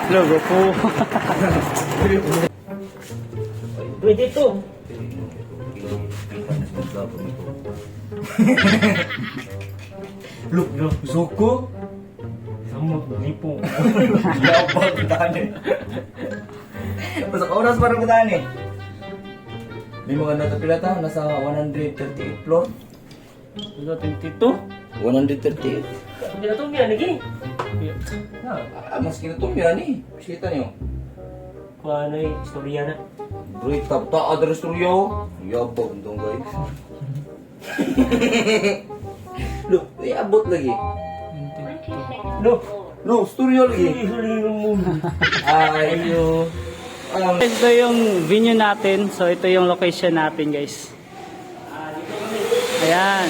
Logo po. Pwede to. Look, Zuko. Samot na po. Yapag tani. Pasok oras para tani. May mga natapila ta nasa 138 floor. Ano, 22? 138. Hindi na ito, Mia, lagi. Mas kinatumira ni. Kita niyo. Kung ano yung istorya na. Bro, tapta ada studio. Yapag dong guys. Look, abot lagi. No, studio lagi. Ayo. Ito yung venue natin. So ito yung location natin, guys. Ayan.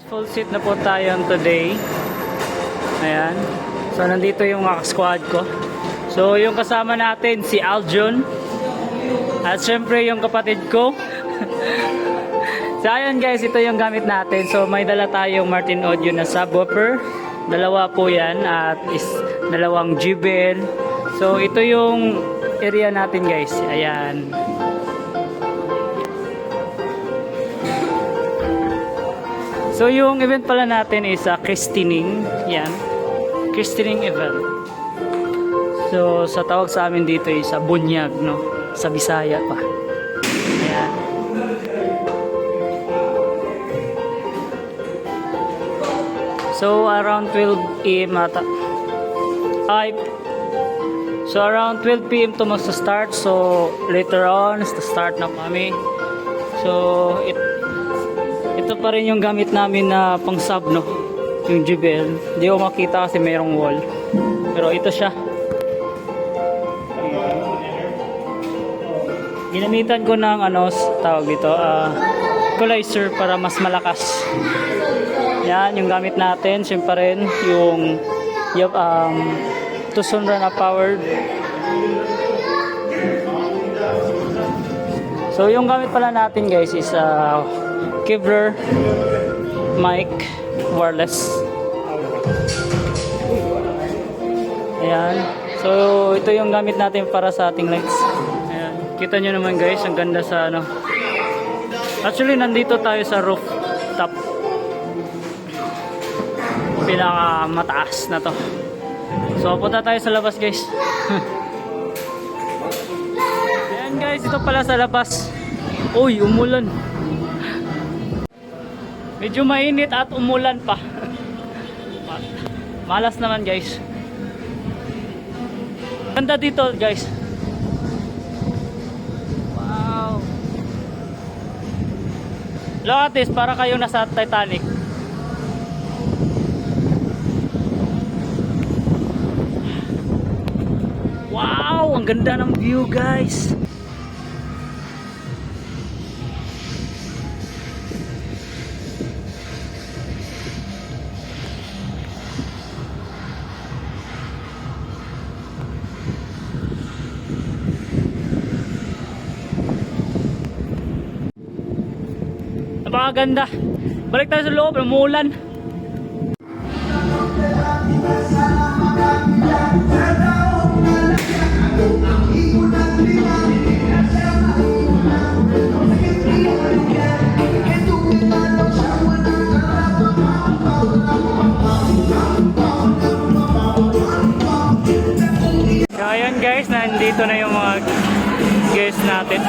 Full seat na po tayo today. Ayan. So nandito yung mga squad ko. So yung kasama natin si Aljon. At syempre yung kapatid ko. So ayan guys, ito yung gamit natin. So may dala tayong Martin Audio na subwoofer. Dalawa po yan at dalawang JBL. So ito yung area natin guys. Ayan. So yung event pala natin is christening, yan. Christening event. So sa tawag sa amin dito is bunyag, no? Sa Bisaya pa. Ayan. So around 12 AM ata. So around 12 PM to magsa-start. So later on, start na kami. So ito pa rin yung gamit namin na pang sub, no? Yung JBL. Hindi ko makita kasi mayroong wall. Pero ito siya. Ginamitan ko ng tawag dito, equalizer para mas malakas. Yan, yung gamit natin. Siyempre rin yung Tucson Run powered. So yung gamit pala natin guys is Kevlar mic wireless. Ayan. So ito yung gamit natin para sa ating lights. Ayan. Kita nyo naman guys, ang ganda sa Actually nandito tayo sa rooftop. Pinaka mataas na to. So punta tayo sa labas guys. Ayan guys, ito pala sa labas. Uy, umulan. Medyo mainit at umulan pa. Malas naman guys. Ganda dito guys. Wow. Look at this, para kayo nasa Titanic. Wow, ang ganda ng view guys. Napakaganda. Balik tayo sa loob, umuulan. So ayan guys, nandito na yung mga guests natin.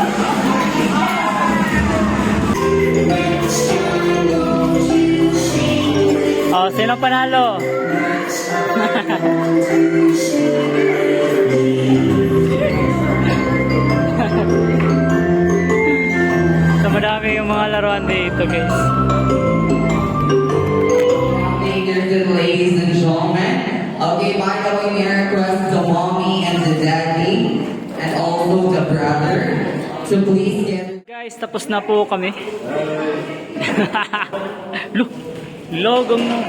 Oh, sino panalo? So madami yung mga laruan dito guys. Ladies and gentlemen, okay, by the way, may request to mommy and the daddy and also the brother to please get. Guys, tapos na po kami. Look, logong no.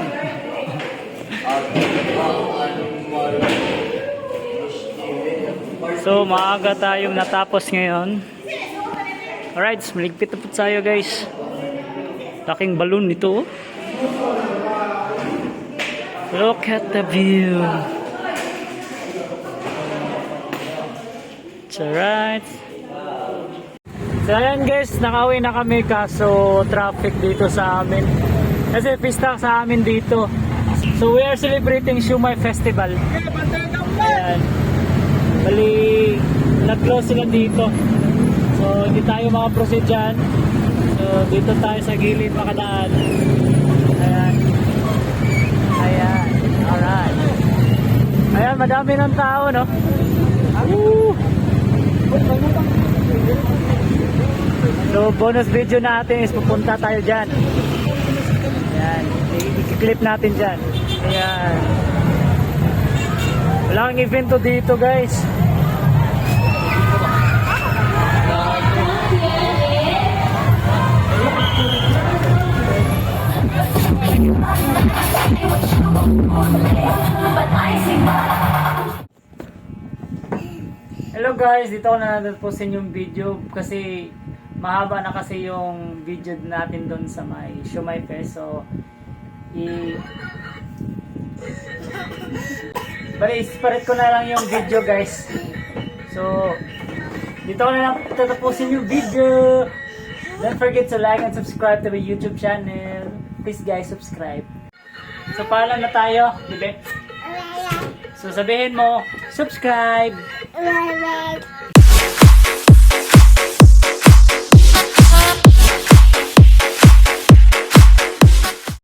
So, maaga tayong natapos ngayon. Alright, maligpit na po tayo guys. Laking balloon nito. Oh. Look at the view. It's alright. So ayan guys, nakauwi na kami kaso traffic dito sa amin. Kasi pista sa amin dito. So we are celebrating Shumai Festival. Ayan. Bali, nag-close sila dito. So hindi tayo makaproceed dyan. So dito tayo sa gilid makadaan. Ayan. Ayan. Alright. Ayan, madami ng tao, no? Woo! So, bonus video natin is pupunta tayo dyan. Ayan. I-clip natin dyan. Ayan. Wala kang event to dito, guys. Hello guys, dito ako na natapusin yung video kasi mahaba na kasi yung video natin doon sa may Shumai Fest. So, isparet ko na lang yung video guys. So, dito ko na lang tatapusin yung video. Don't forget to like and subscribe to my YouTube channel. Please guys, subscribe. So, paalam na tayo, diba? So, sabihin mo, subscribe!